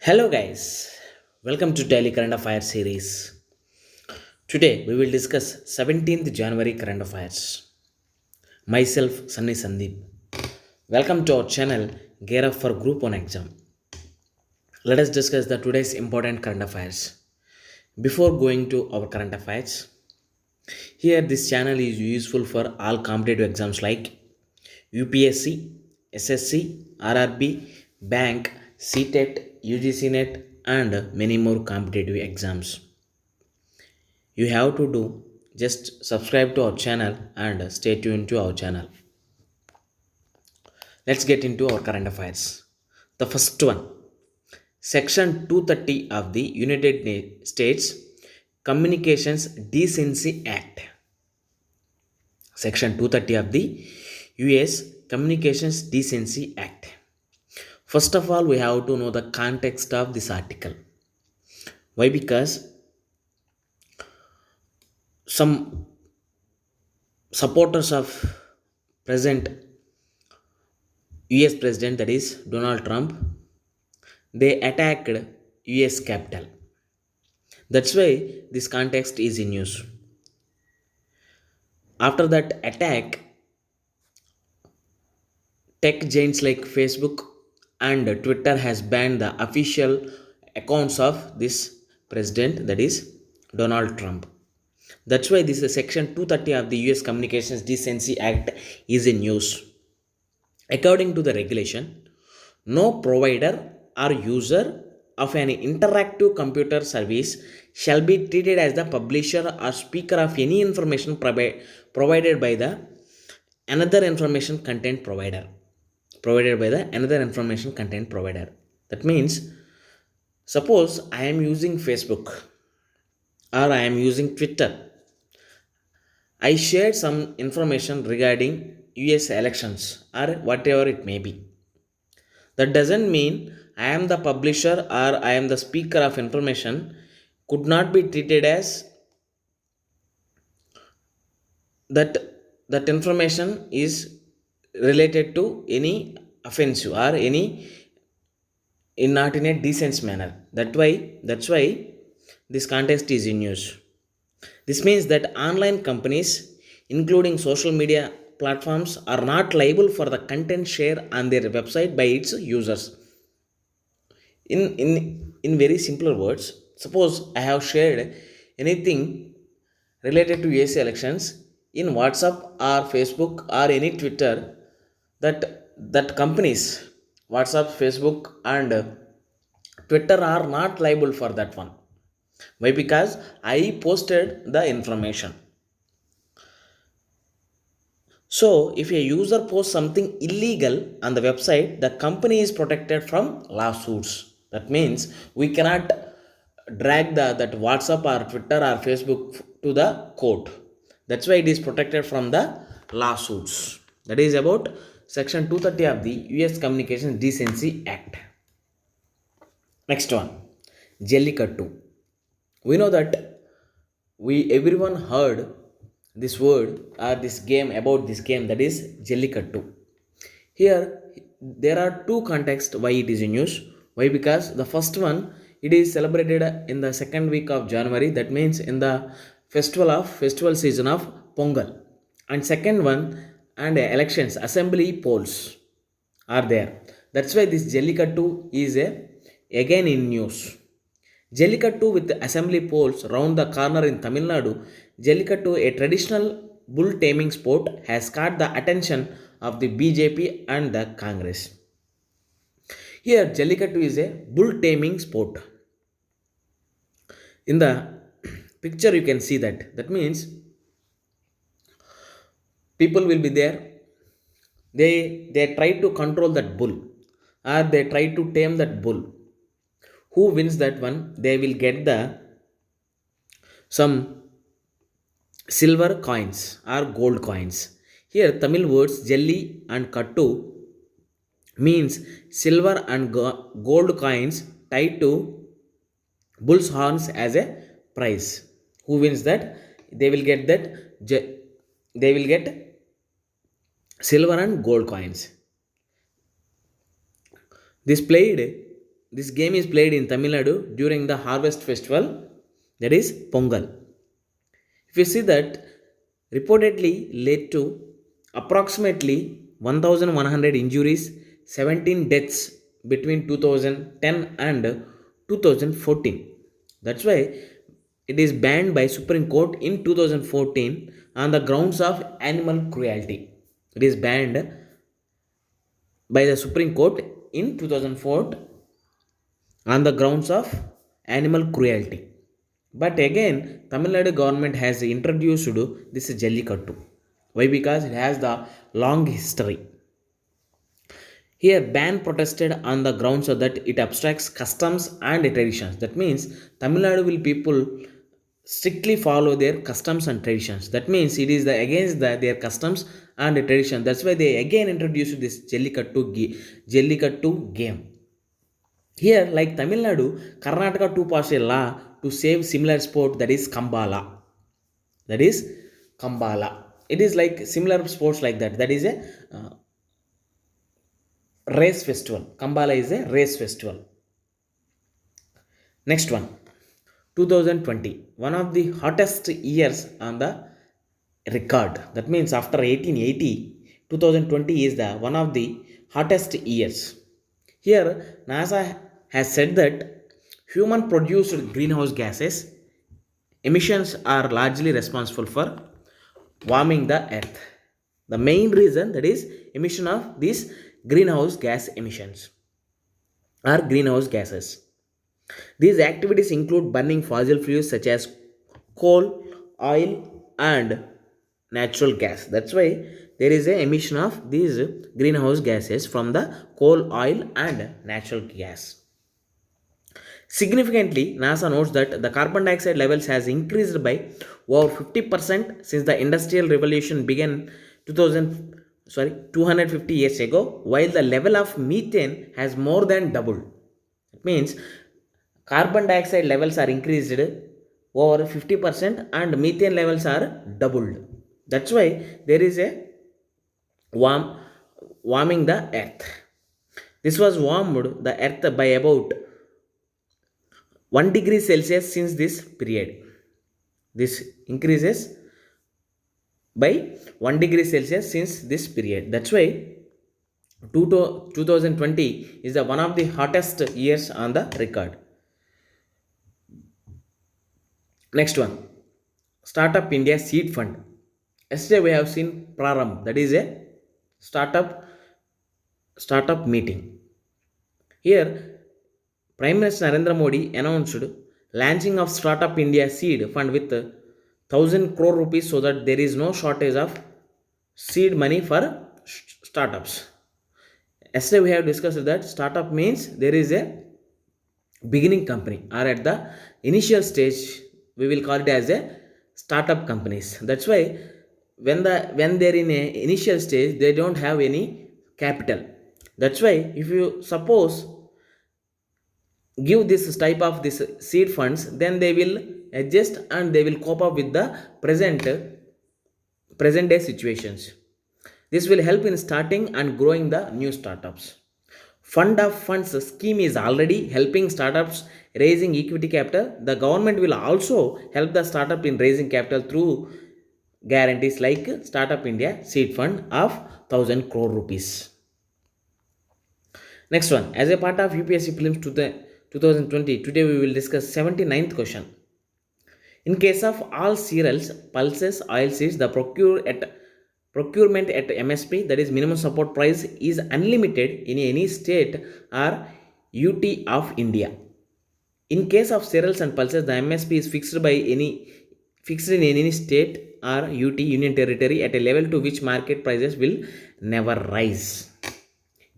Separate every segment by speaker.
Speaker 1: Hello, guys. Welcome to Daily Current Affairs series. Today, we will discuss 17th January current affairs. Myself, Sunny Sandeep. Welcome to our channel, Gear Up for Group 1 exam. Let us discuss the today's important current affairs. Before going to our current affairs, here this channel is useful for all competitive exams like UPSC, SSC, RRB, Bank, CTET, UGC NET, and many more competitive exams. You have to do just subscribe to our channel and stay tuned to our channel. Let's get into our current affairs. The first one, section 230 of the States Communications Decency Act. Section 230 of the US Communications Decency Act. First of all, we have to know the context of this article. Why? Because some supporters of present US president, that is Donald Trump, they attacked US capital. That's why this context is in use. After that attack, tech giants like Facebook and Twitter has banned the official accounts of this president, that is Donald Trump. That's why this is section 230 of the US Communications Decency Act is in use. According to the regulation, no provider or user of an interactive computer service shall be treated as the publisher or speaker of any information provided by the another information content provider. Provided by the another information content provider. That means, suppose I am using Facebook or I am using Twitter. I shared some information regarding US elections or whatever it may be. That doesn't mean I am the publisher or I am the speaker of information could not be treated as that that information is related to any offensive or any in not in a decent manner. That's why this context is in use. This means that online companies, including social media platforms, are not liable for the content shared on their website by its users. In very simpler words, suppose I have shared anything related to US elections in WhatsApp or Facebook or any Twitter, that companies WhatsApp, Facebook and Twitter are not liable for that one. Why? Because I posted the information. So, if a user posts something illegal on the website, the company is protected from lawsuits. That means we cannot drag that WhatsApp or Twitter or Facebook to the court. That's why it is protected from the lawsuits. That is about section 230 of the US Communications Decency Act. Next one, Jellikattu. We know that we everyone heard this word or this game, about this game, that is Jellikattu. Here there are two contexts why it is in use. Why? Because the first one, it is celebrated in the second week of January, that means in the festival season of Pongal. And second one, and elections, assembly polls are there. That's why this Jellikattu is again in news. Jellikattu with assembly polls round the corner in Tamil Nadu, Jellikattu, a traditional bull taming sport, has caught the attention of the BJP and the Congress. Here, Jellikattu is a bull taming sport. In the picture, you can see that. That means people will be there. They try to control that bull, or they try to tame that bull. Who wins that one? They will get the some silver coins or gold coins. Here Tamil words jelly and kattu means silver and gold coins tied to bull's horns as a prize. Who wins that? They will get that. They will get silver and gold coins. This played This game is played in Tamil Nadu during the harvest festival, that is Pongal. If you see that, reportedly led to approximately 1100 injuries, 17 deaths between 2010 and 2014. That's why it is banned by Supreme Court in 2014 on the grounds of animal cruelty. It is banned by the Supreme Court in 2004 on the grounds of animal cruelty. But again, Tamil Nadu government has introduced this Jallikattu. Why? Because it has the long history. Here, ban protested on the grounds of that it obstructs customs and traditions. That means Tamil Nadu will people strictly follow their customs and traditions. That means it is against their customs and tradition. That's why they again introduced this Jallikattu game. Here, like Tamil Nadu, Karnataka too passed a law to save similar sport, that is Kambala. That is Kambala. It is like similar sports like that. That is a race festival. Kambala is a race festival. Next one, 2020, one of the hottest years on the record. That means after 1880, 2020 is the one of the hottest years. Here, NASA has said that human produced greenhouse gases emissions are largely responsible for warming the earth. The main reason, that is emission of these greenhouse gas emissions or greenhouse gases. These activities include burning fossil fuels such as coal, oil, and natural gas. That's why there is a emission of these greenhouse gases from the coal, oil, and natural gas. Significantly, NASA notes that the carbon dioxide levels has increased by over 50% since the industrial revolution began 250 years ago, while the level of methane has more than doubled. It means carbon dioxide levels are increased over 50% and methane levels are doubled. That's why there is a warming the earth. This was warmed the earth by about 1 degree Celsius since this period. This increases by 1 degree Celsius since this period. That's why 2020 is the one of the hottest years on the record. Next one, Startup India Seed Fund. Yesterday we have seen Prarambh, that is a startup meeting. Here, Prime Minister Narendra Modi announced launching of Startup India Seed Fund with 1,000 crore rupees so that there is no shortage of seed money for startups. Yesterday we have discussed that startup means there is a beginning company or at the initial stage, we will call it as a startup companies. That's why when they're in a initial stage, they don't have any capital. That's why if you suppose give this type of this seed funds, then they will adjust and they will cope up with the present day situations. This will help in starting and growing the new startups. Fund of funds scheme is already helping startups raising equity capital. The government will also help the startup in raising capital through guarantees like Startup India Seed Fund of 1,000 crore rupees. Next one, as a part of UPSC prelims to the 2020, today we will discuss 79th question. In case of all cereals, pulses, oilseeds, the procurement at MSP, that is minimum support price, is unlimited in any state or UT of India. In case of cereals and pulses, the MSP is fixed in any state or UT Union Territory at a level to which market prices will never rise.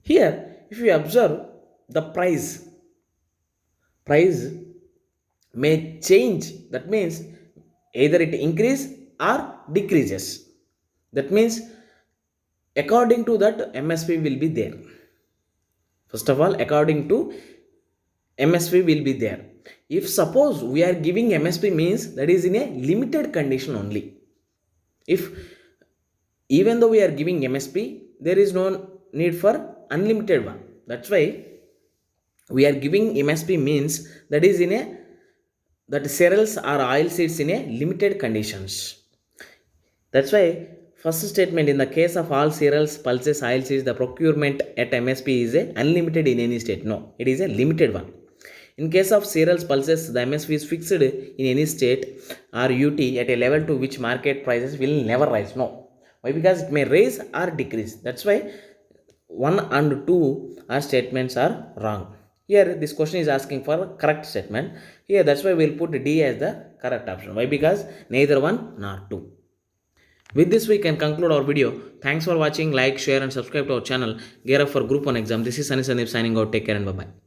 Speaker 1: Here, if you observe, the price may change. That means either it increase or decreases. That means according to that MSP will be there. First of all, according to MSP will be there. If suppose we are giving MSP, means that is in a limited condition only. If even though we are giving MSP, there is no need for unlimited one. That's why We are giving MSP means that is in a that cereals or oil seeds in a limited conditions. That's why first statement in the case of all cereals, pulses, oilseeds, the procurement at MSP is a unlimited in any state. No, it is a limited one. In case of cereals, pulses, the MSP is fixed in any state or UT at a level to which market prices will never rise. No, why? Because it may rise or decrease. That's why 1 and 2 are statements are wrong. Here this question is asking for correct statement. Here that's why we'll put D as the correct option. Why? Because neither 1 nor 2. With this, we can conclude our video. Thanks for watching. Like, share, and subscribe to our channel. Gear up for Group 1 exam. This is Sunny Sandeep signing out. Take care and bye bye.